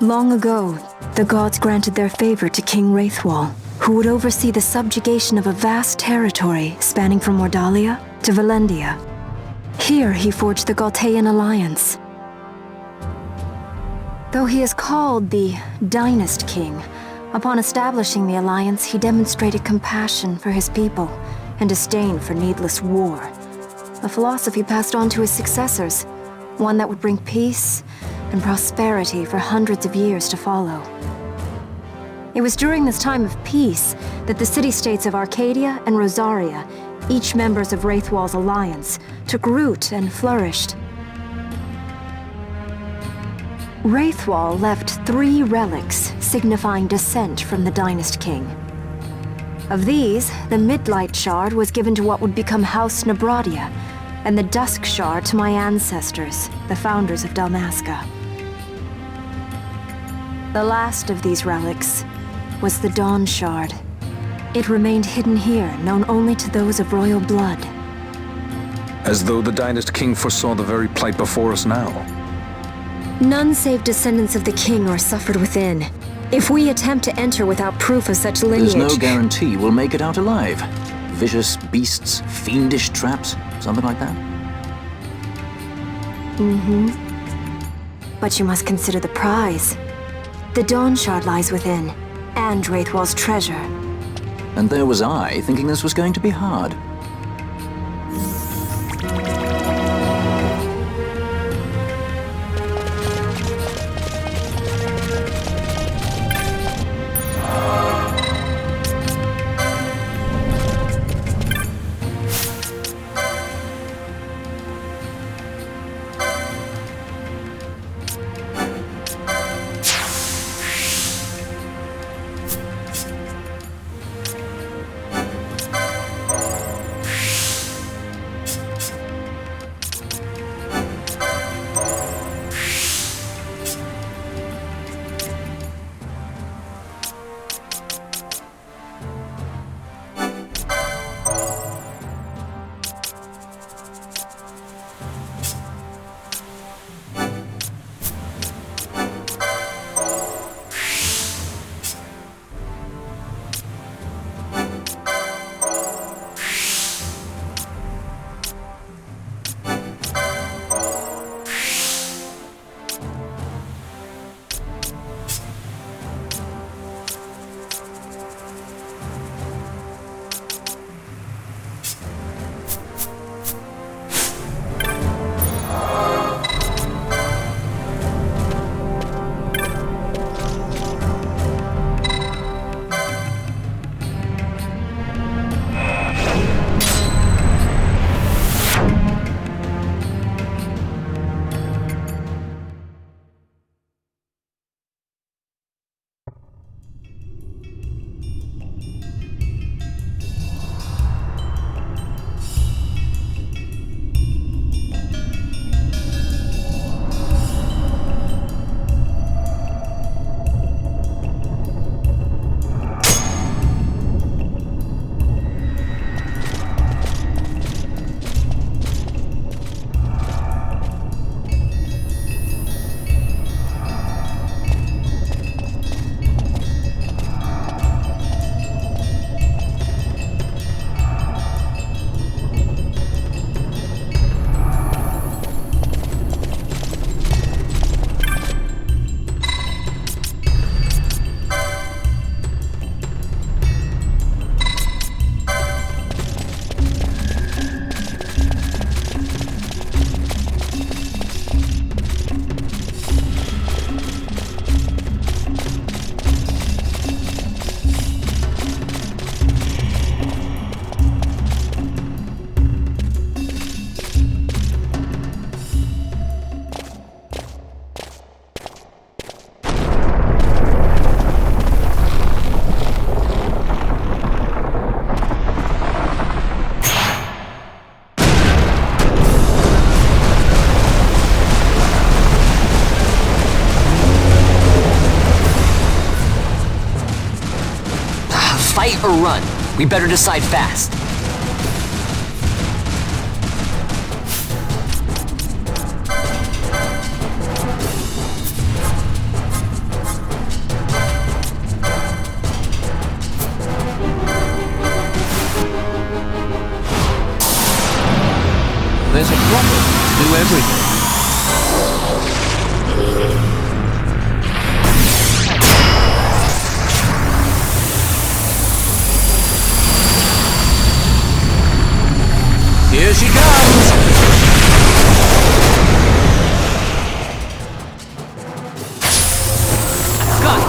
Long ago, the gods granted their favor to King Raithwall, who would oversee the subjugation of a vast territory spanning from Mordalia to Valendia. Here he forged the Galtean alliance. Though he is called the Dynast King, upon establishing the alliance he demonstrated compassion for his people and disdain for needless war. A philosophy passed on to his successors, one that would bring peace and prosperity for hundreds of years to follow. It was during this time of peace that the city-states of Arcadia and Rosaria, each members of Raithwall's alliance, took root and flourished. Raithwall left 3 relics signifying descent from the Dynast King. Of these, the Midlight Shard was given to what would become House Nabradia, and the Dusk Shard to my ancestors, the founders of Dalmasca. The last of these relics was the Dawn Shard. It remained hidden here, known only to those of royal blood. As though the Dynast King foresaw the very plight before us now. None save descendants of the king are suffered within. If we attempt to enter without proof of such lineage... There's no guarantee we'll make it out alive. Vicious beasts, fiendish traps, something like that? But you must consider the prize. The Dawn Shard lies within, and Raithwall's treasure. And there was I, thinking this was going to be hard. or run? We better decide fast. There's a problem to do everything. Here she comes! Got it.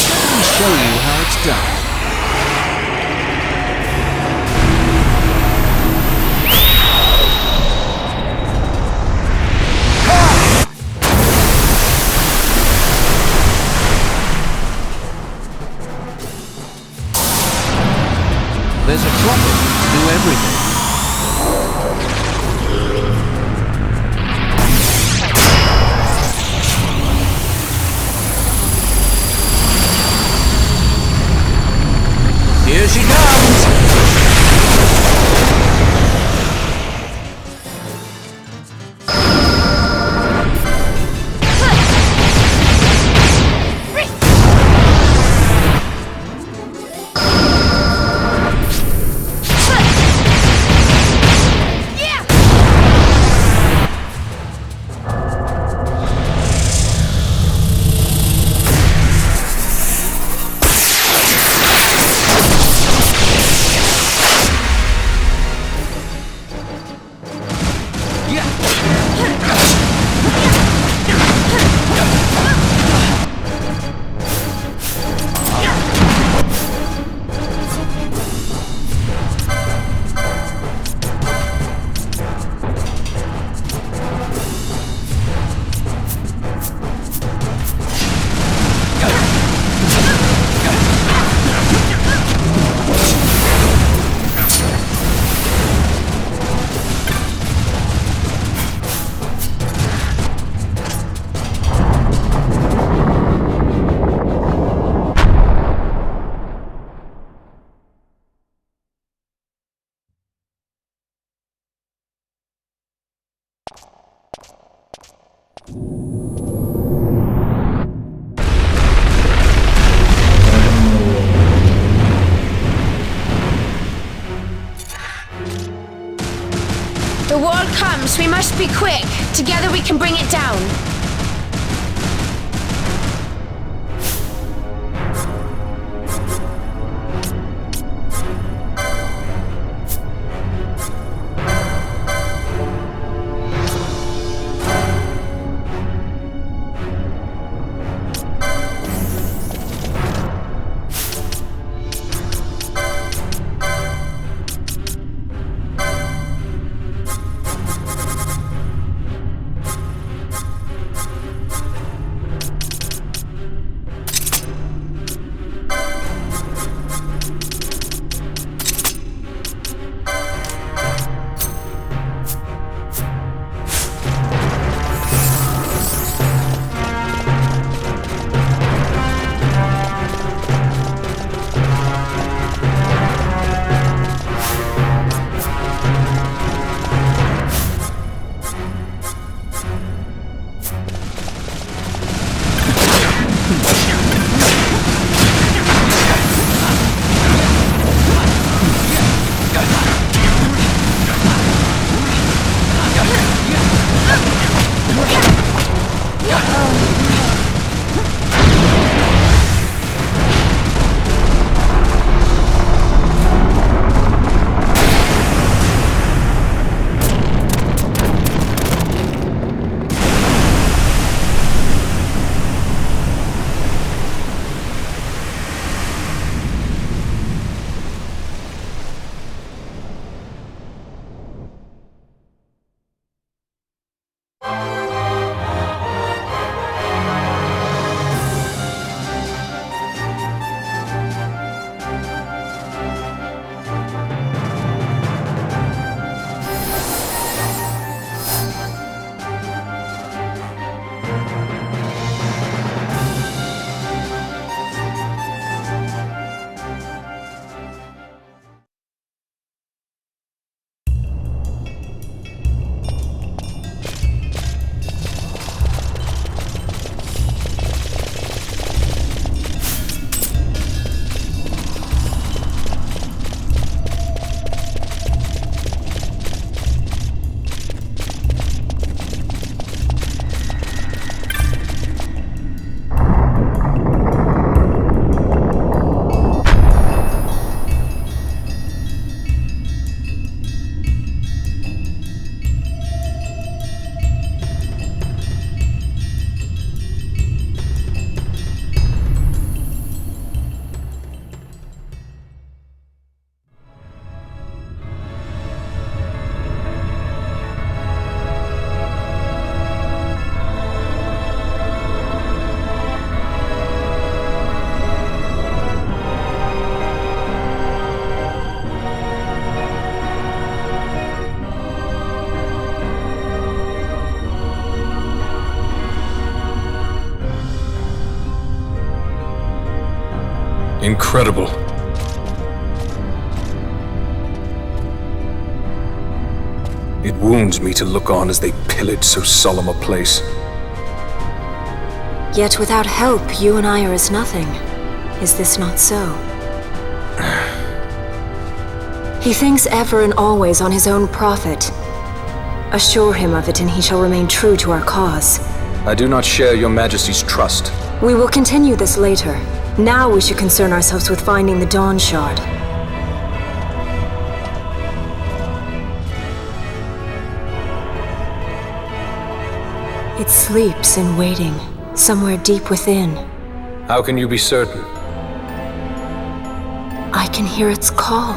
Let me show you how it's done. There's a problem to do everything. Here she comes! The wall comes, we must be quick. Together we can bring it down. incredible. It wounds me to look on as they pillage so solemn a place. Yet without help, you and I are as nothing. Is this not so? He thinks ever and always on his own profit. Assure him of it and he shall remain true to our cause. I do not share your majesty's trust. We will continue this later. Now we should concern ourselves with finding the Dawn Shard. It sleeps in waiting, somewhere deep within. How can you be certain? I can hear its call.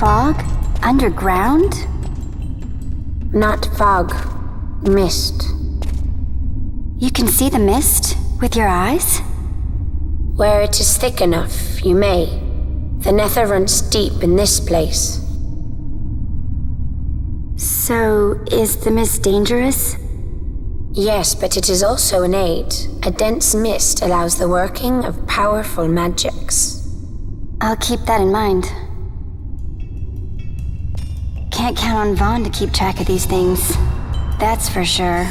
fog? Underground? Not fog. Mist. You can see the mist with your eyes? Where it is thick enough, you may. The nether runs deep in this place. So, is the mist dangerous? Yes, but it is also an aid. A dense mist allows the working of powerful magics. I'll keep that in mind. Can't count on Vaughn to keep track of these things. That's for sure.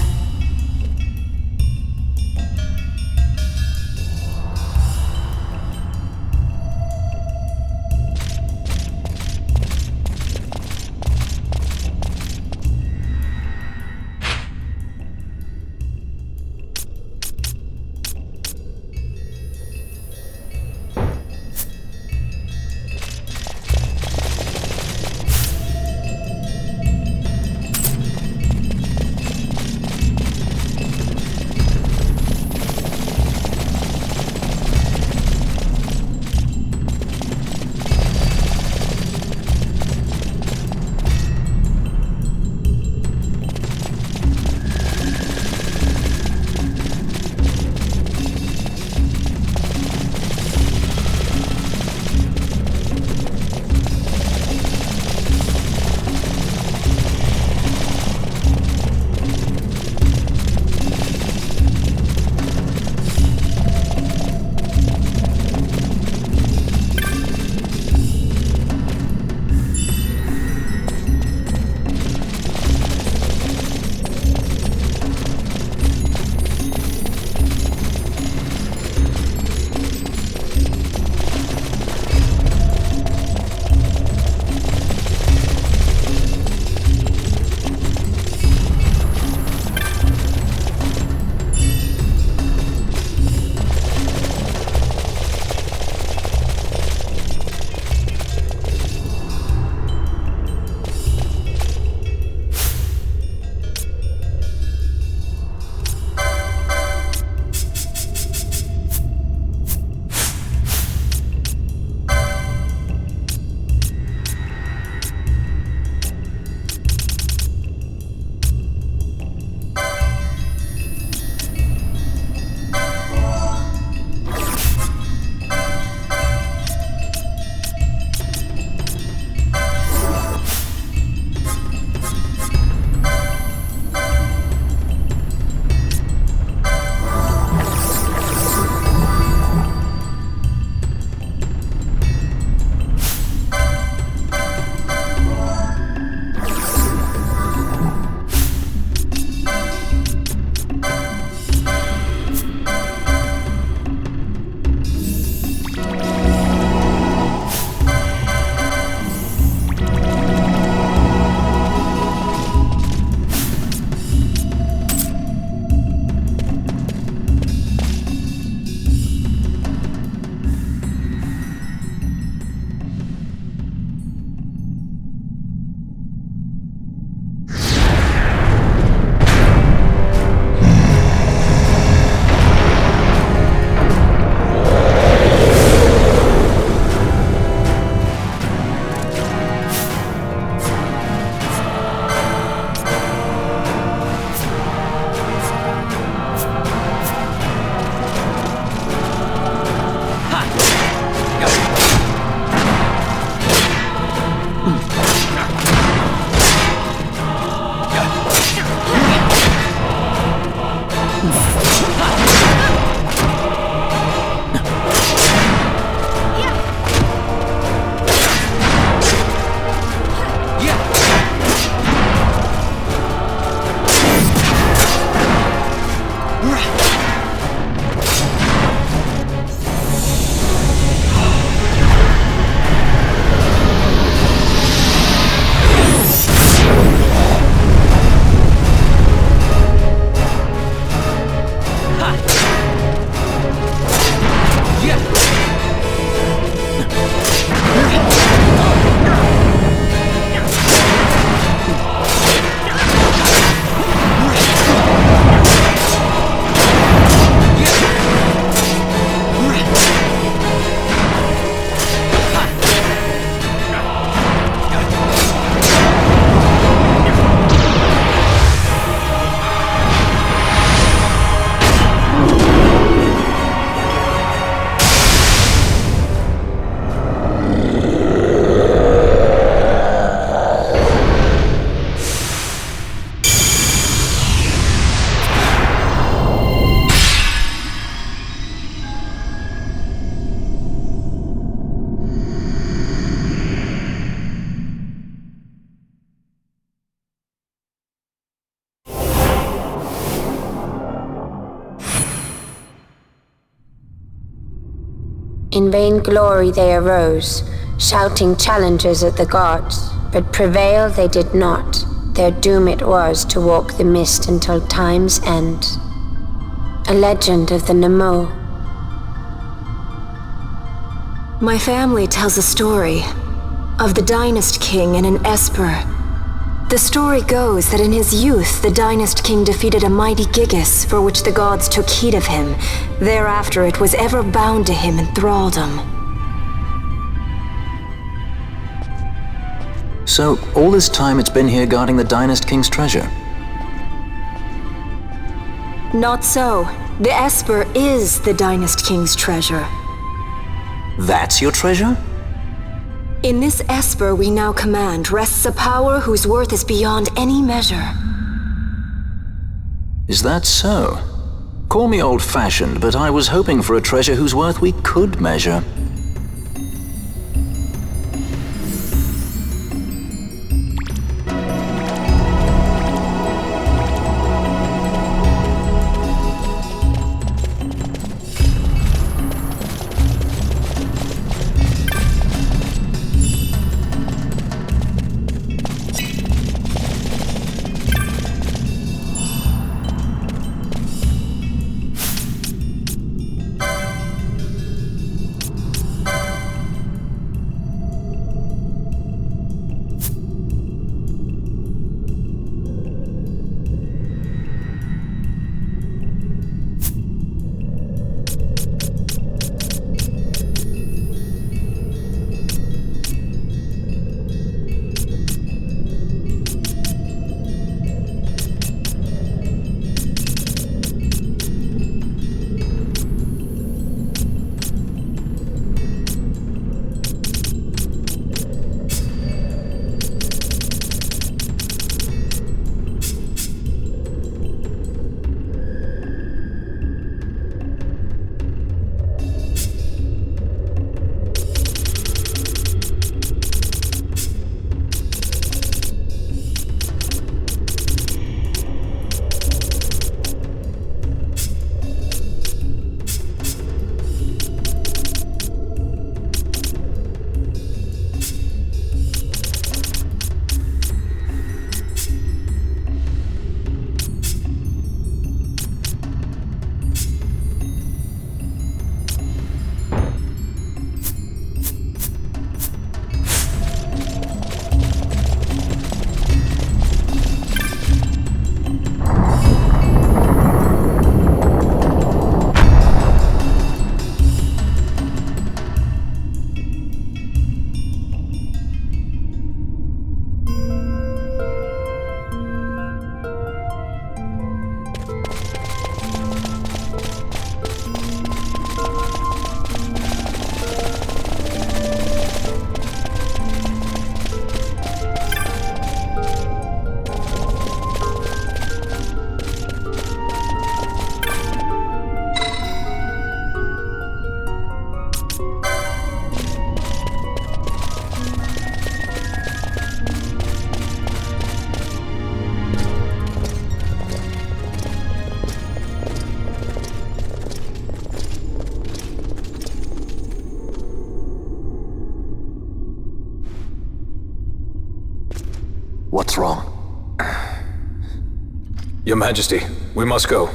In vainglory they arose, shouting challenges at the gods, but prevail they did not. Their doom it was to walk the mist until time's end. A legend of the Nemo. My family tells a story of the Dynast King and an Esper. The story goes that in his youth, the Dynast King defeated a mighty Gigas for which the gods took heed of him. Thereafter it was ever bound to him in thraldom. So, all this time it's been here guarding the Dynast King's treasure? Not so. The Esper is the Dynast King's treasure. That's your treasure? In this Esper we now command rests a power whose worth is beyond any measure. Is that so? Call me old-fashioned, but I was hoping for a treasure whose worth we could measure. What's wrong? Your Majesty, we must go.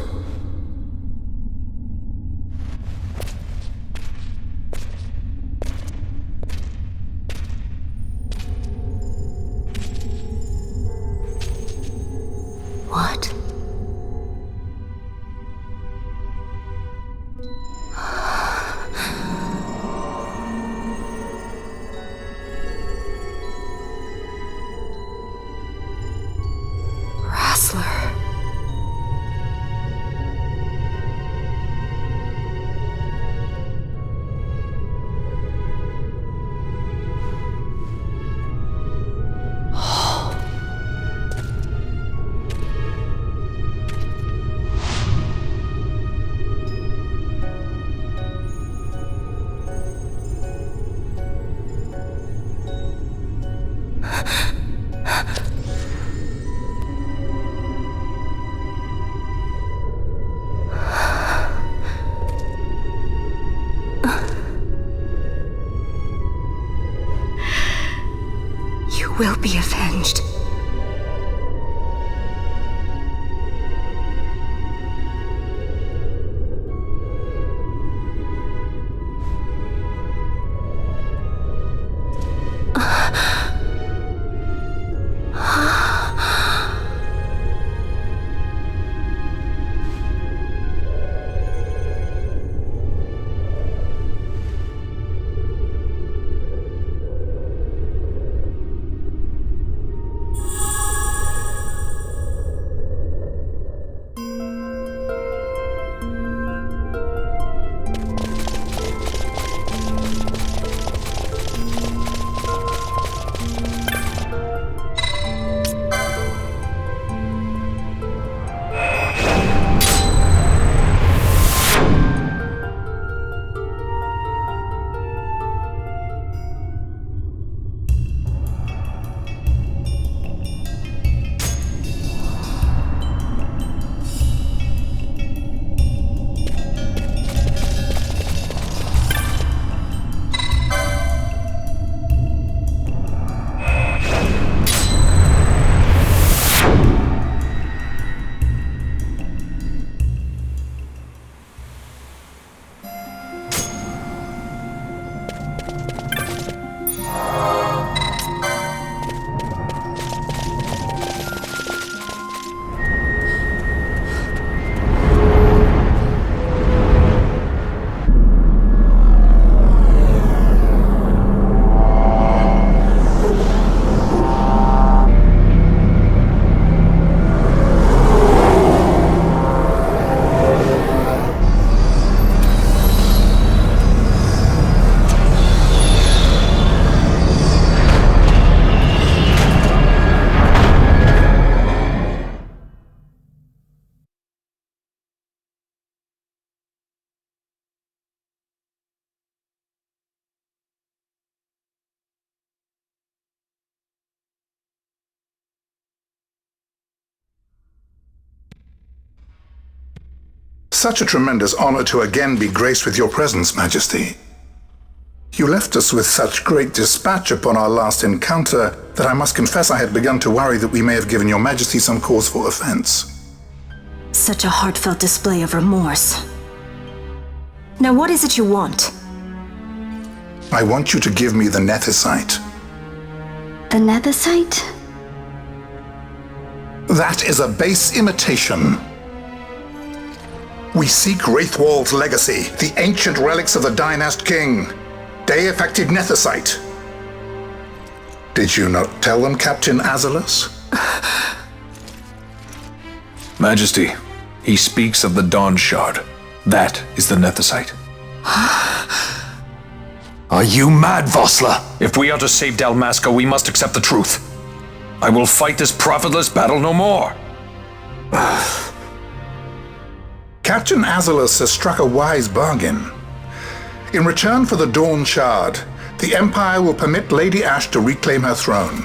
What? will be avenged. Such a tremendous honor to again be graced with your presence, Majesty. You left us with such great dispatch upon our last encounter that I must confess I had begun to worry that we may have given your Majesty some cause for offense. Such a heartfelt display of remorse. Now what is it you want? I want you to give me the Nethicite. The Nethicite? That is a base imitation. We seek Raithwall's legacy, the ancient relics of the Dynast King. Day-affected Nethicite. Did you not tell them, Captain Azalus? Majesty, he speaks of the Dawn Shard. That is the Nethicite. Are you mad, Vossler? If we are to save Dalmasca, we must accept the truth. I will fight this profitless battle no more. Captain Azalus has struck a wise bargain. In return for the Dawn Shard, the Empire will permit Lady Ash to reclaim her throne,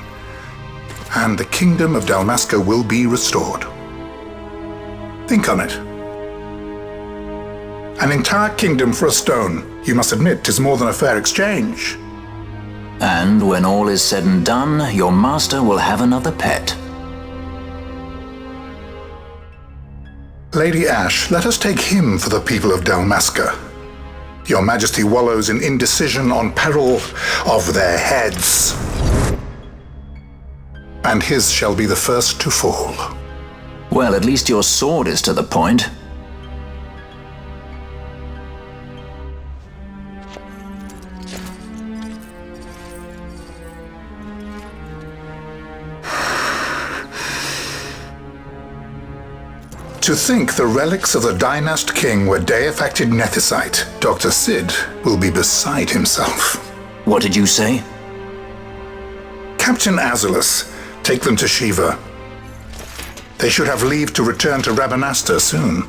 and the Kingdom of Dalmasca will be restored. Think on it. An entire kingdom for a stone, you must admit, is more than a fair exchange. And when all is said and done, your master will have another pet. Lady Ash, let us take him for the people of Dalmasca. Your Majesty wallows in indecision on peril of their heads. And his shall be the first to fall. Well, at least your sword is to the point. To think the relics of the Dynast King were day-affected Nethicite, Dr. Sid will be beside himself. What did you say? Captain Azalus, take them to Shiva. They should have leave to return to Rabanasta soon.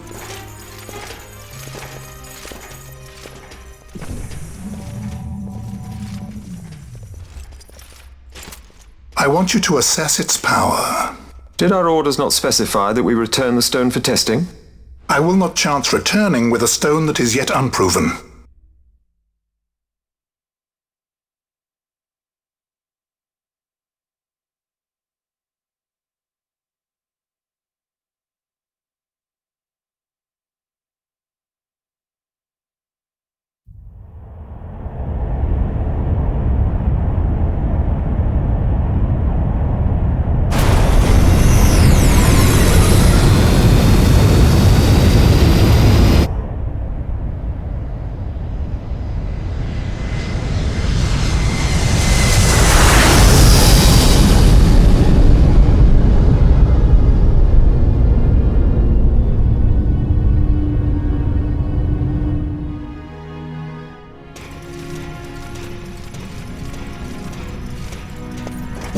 I want you to assess its power. Did our orders not specify that we return the stone for testing? I will not chance returning with a stone that is yet unproven.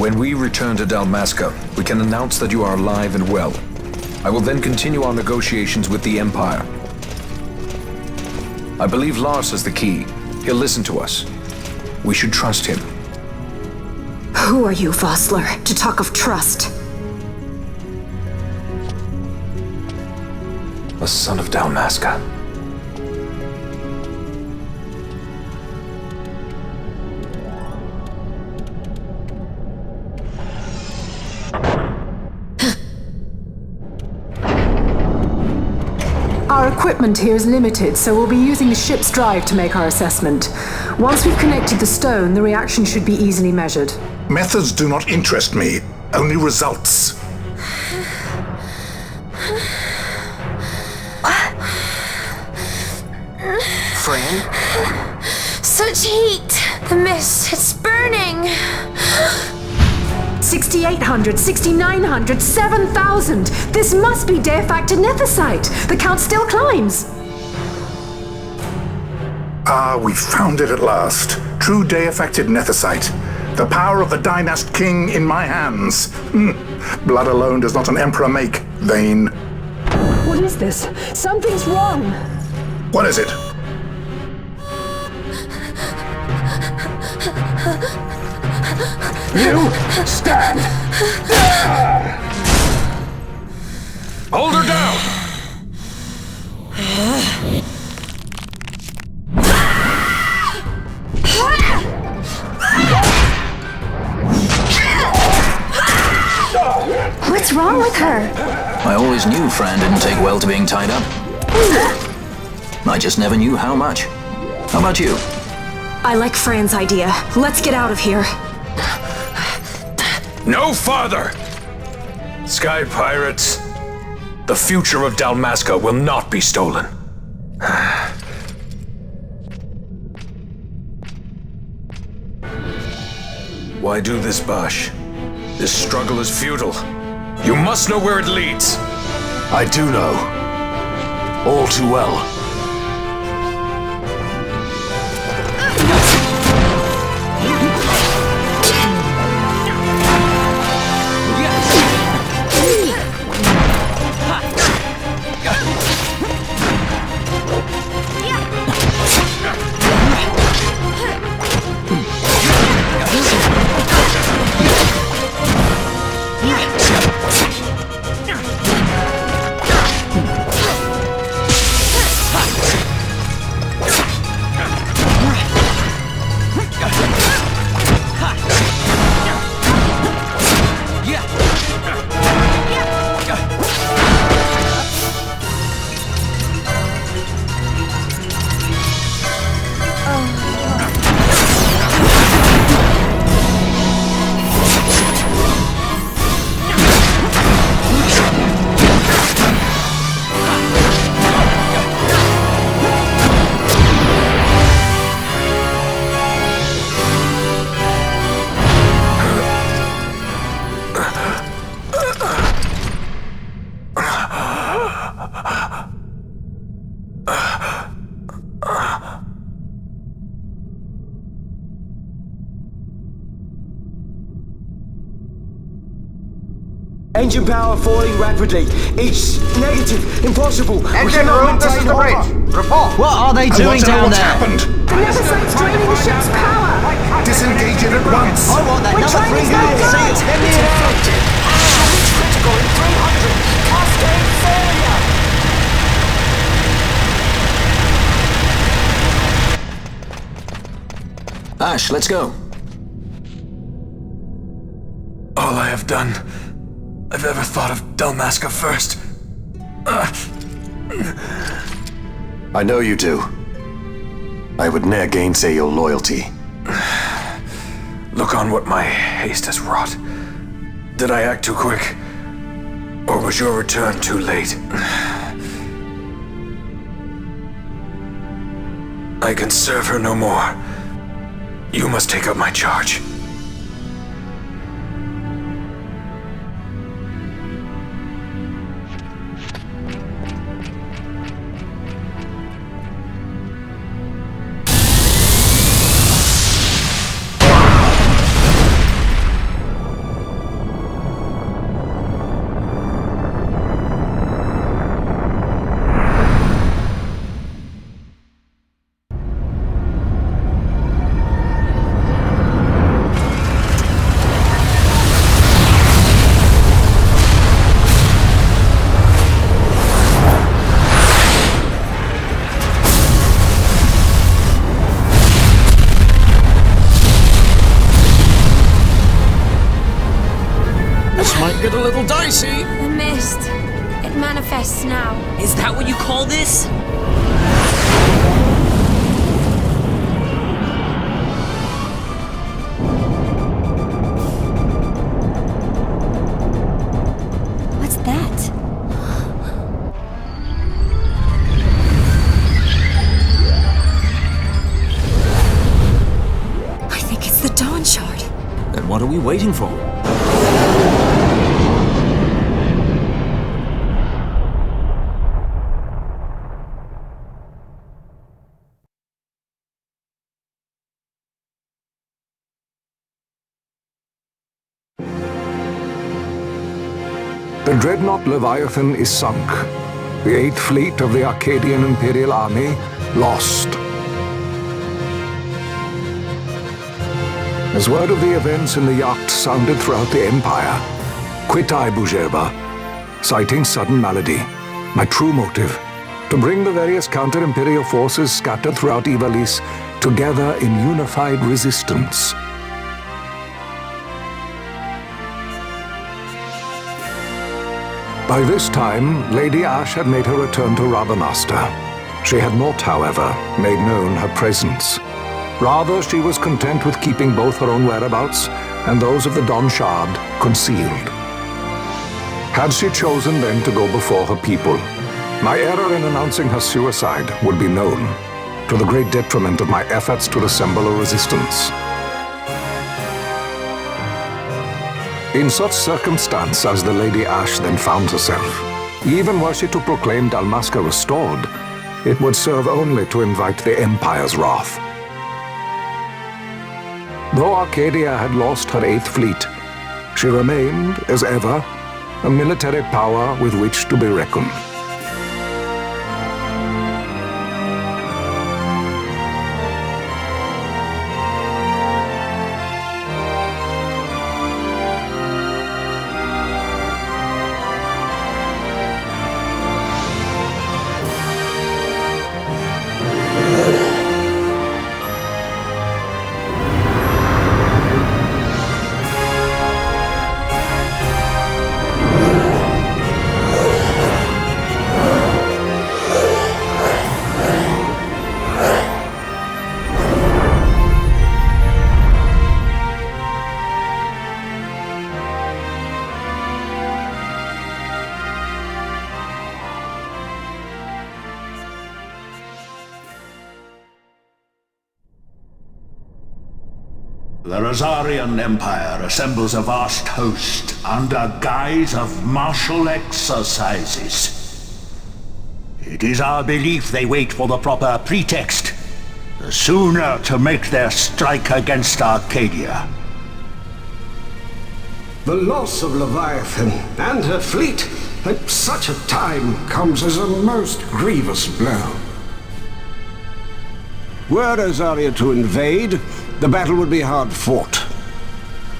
When we return to Dalmasca, we can announce that you are alive and well. I will then continue our negotiations with the Empire. I believe Lars has the key. He'll listen to us. We should trust him. Who are you, Vossler, to talk of trust? A son of Dalmasca. Our equipment here is limited, so we'll be using the ship's drive to make our assessment. Once we've connected the stone, the reaction should be easily measured. Methods do not interest me, only results. Fran? Such heat! The mist, it's burning! 6,800, 6,900, 7,000! This must be Deifacted Nethicite! The count still climbs! Ah, we found it at last. True Deifacted Nethicite. The power of the Dynast King in my hands. Blood alone does not an emperor make, vain. What is this? Something's wrong! What is it? You stand! Hold her down! What's wrong with her? I always knew Fran didn't take well to being tied up. I just never knew how much. How about you? I like Fran's idea. Let's get out of here. No farther! Sky Pirates, the future of Dalmasca will not be stolen. Why do this, Bash? This struggle is futile. You must know where it leads. I do know. All too well. Engine power falling rapidly. It's negative. Impossible. Engine room, this is the bridge. Report. What are they doing down there? Happened? The Nethicite's draining the ship's power! Disengage it at once. I want that number 3 unit seal. Get me infected. Critical in 300. Cascade failure. Ash, let's go. All I have done, I've ever thought of Dalmasca first. I know you do. I would ne'er gainsay your loyalty. Look on what my haste has wrought. Did I act too quick? Or was your return too late? I can serve her no more. You must take up my charge. Is that what you call this? What's that? I think it's the Dawn Shard. Then what are we waiting for? The dreadnought Leviathan is sunk. The 8th fleet of the Arcadian Imperial Army lost. As word of the events in the yacht sounded throughout the Empire, quit I Bujeba, citing sudden malady. My true motive, to bring the various counter-imperial forces scattered throughout Ivalice together in unified resistance. By this time, Lady Ash had made her return to Rabanastre. She had not, however, made known her presence. Rather, she was content with keeping both her own whereabouts and those of the Dawn Shard concealed. Had she chosen then to go before her people, my error in announcing her suicide would be known, to the great detriment of my efforts to assemble a resistance. In such circumstance as the Lady Ash then found herself, even were she to proclaim Dalmasca restored, it would serve only to invite the Empire's wrath. Though Arcadia had lost her 8th fleet, she remained, as ever, a military power with which to be reckoned. The Rosarian Empire assembles a vast host under guise of martial exercises. It is our belief they wait for the proper pretext, the sooner to make their strike against Arcadia. The loss of Leviathan and her fleet at such a time comes as a most grievous blow. Were Rosaria to invade, the battle would be hard fought.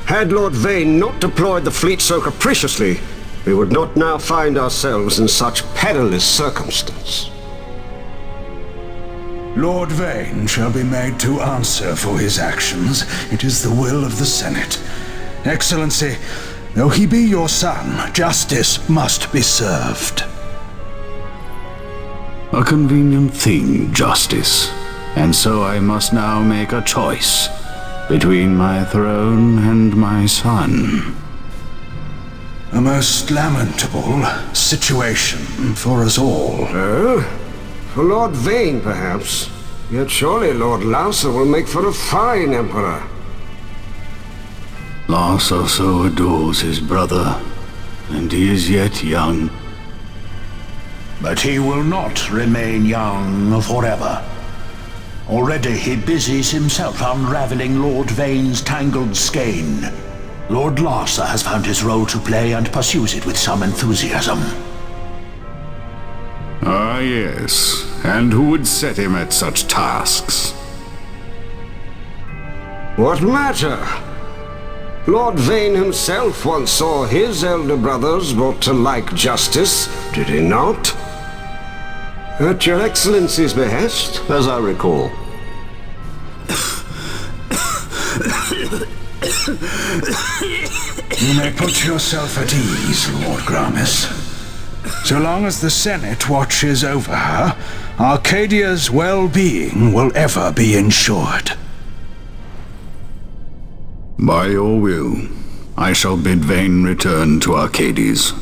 Had Lord Vane not deployed the fleet so capriciously, we would not now find ourselves in such perilous circumstance. Lord Vane shall be made to answer for his actions. It is the will of the Senate. Excellency, though he be your son, justice must be served. A convenient thing, justice. And so I must now make a choice between my throne and my son. A most lamentable situation for us all. Oh? For Lord Vane, perhaps. Yet surely Lord Larsa will make for a fine emperor. Larsa so adores his brother, and he is yet young. But he will not remain young forever. Already he busies himself unraveling Lord Vane's tangled skein. Lord Larsa has found his role to play and pursues it with some enthusiasm. Ah, yes. And who would set him at such tasks? What matter? Lord Vane himself once saw his elder brothers brought to like justice, did he not? At your Excellency's behest, as I recall. You may put yourself at ease, Lord Gramis. So long as the Senate watches over her, Arcadia's well-being will ever be ensured. By your will, I shall bid Vayne return to Arcades.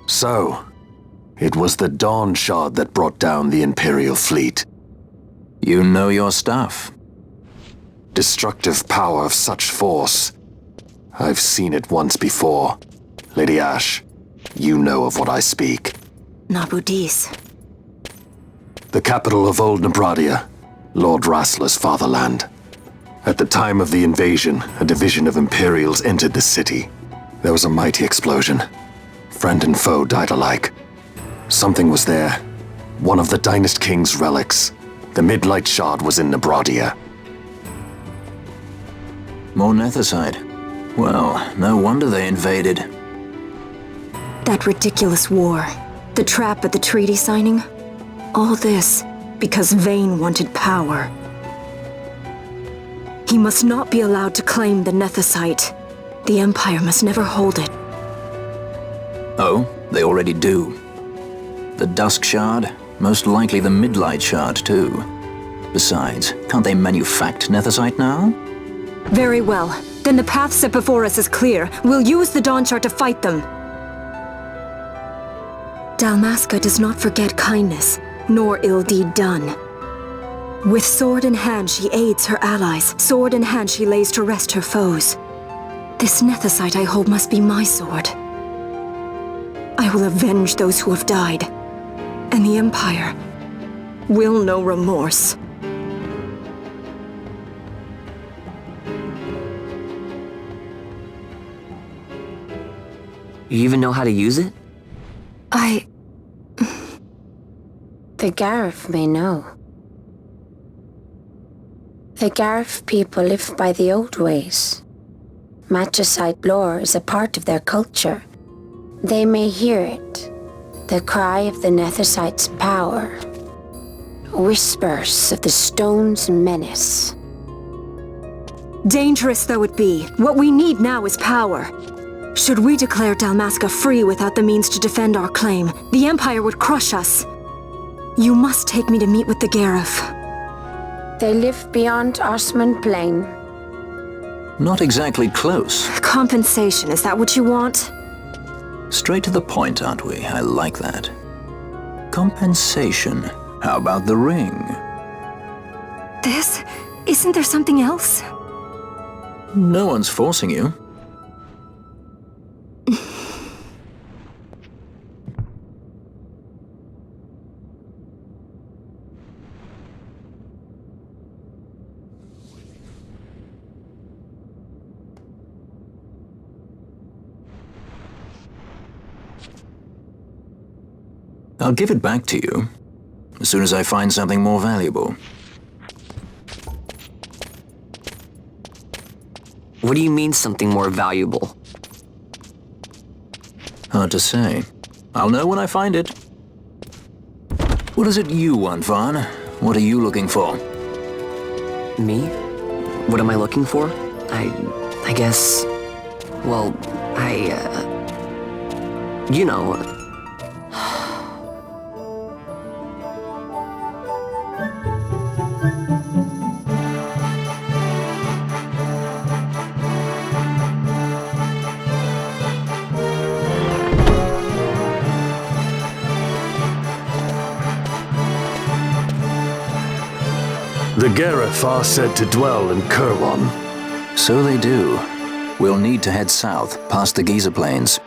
So, it was the Dawn Shard that brought down the Imperial fleet. You know your stuff. Destructive power of such force. I've seen it once before. Lady Ash, you know of what I speak. Nabudis. The capital of Old Nebradia, Lord Rassler's fatherland. At the time of the invasion, a division of Imperials entered the city. There was a mighty explosion. Friend and foe died alike. Something was there. One of the Dynast King's relics. The Midlight Shard was in Nebradia. More Nethicite. Well, no wonder they invaded. That ridiculous war. The trap at the treaty signing. All this because Vayne wanted power. He must not be allowed to claim the Nethicite. The Empire must never hold it. Oh, they already do. The Dusk Shard, most likely the Midlight Shard too. Besides, can't they manufacture Nethicite now? Very well. Then the path set before us is clear. We'll use the Dawn Shard to fight them. Dalmasca does not forget kindness, nor ill deed done. With sword in hand, she aids her allies. Sword in hand, she lays to rest her foes. This Nethicite I hold must be my sword. I will avenge those who have died, and the Empire will know remorse. You even know how to use it? The Garif may know. The Garif people live by the old ways. Magicite lore is a part of their culture. They may hear it, the cry of the Nethicite's power. Whispers of the stone's menace. Dangerous though it be, what we need now is power. Should we declare Dalmasca free without the means to defend our claim, the Empire would crush us. You must take me to meet with the Garif. They live beyond Osman Plain. Not exactly close. Compensation, is that what you want? Straight to the point, aren't we? I like that. Compensation. How about the ring? This? Isn't there something else? No one's forcing you. I'll give it back to you as soon as I find something more valuable. What do you mean something more valuable? Hard to say. I'll know when I find it. What is it you want, Vaughn? What are you looking for? Me? What am I looking for? I guess Well, you know... The Gareth are said to dwell in Kirwan. So they do. We'll need to head south, past the Giza Plains.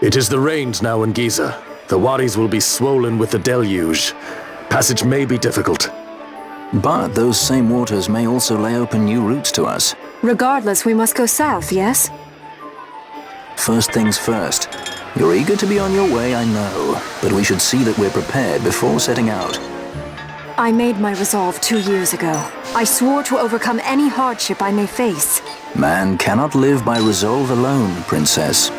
It is the rains now in Giza. The wadis will be swollen with the deluge. Passage may be difficult. But those same waters may also lay open new routes to us. Regardless, we must go south, yes? First things first. You're eager to be on your way, I know. But we should see that we're prepared before setting out. I made my resolve 2 years ago. I swore to overcome any hardship I may face. Man cannot live by resolve alone, Princess.